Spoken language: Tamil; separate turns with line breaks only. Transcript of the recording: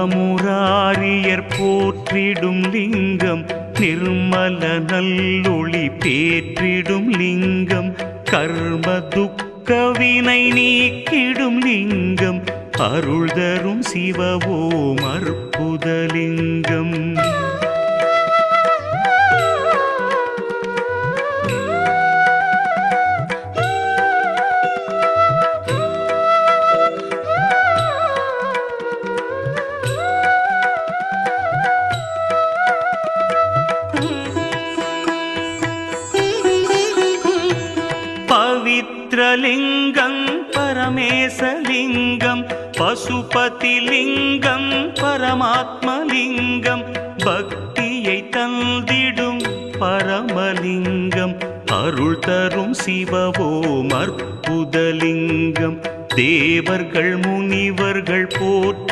பிரம்மமுராரியர் போற்றிடும் லிங்கம் நிர்மல நல்லொளி பேற்றிடும் லிங்கம் கர்ம துக்க வினை நீக்கிடும் லிங்கம் அருள் தரும் சிவவோம் அற்புதலிங்கம். பவித்ரலிங்கம் பரமேசலிங்கம் பசுபதிலிங்கம் பரமாத்மலிங்கம் பக்தியை தந்திடும் பரமலிங்கம் அருள் தரும் சிவவோம் அற்புதலிங்கம் தேவர்கள் முனிவர்கள் போற்றி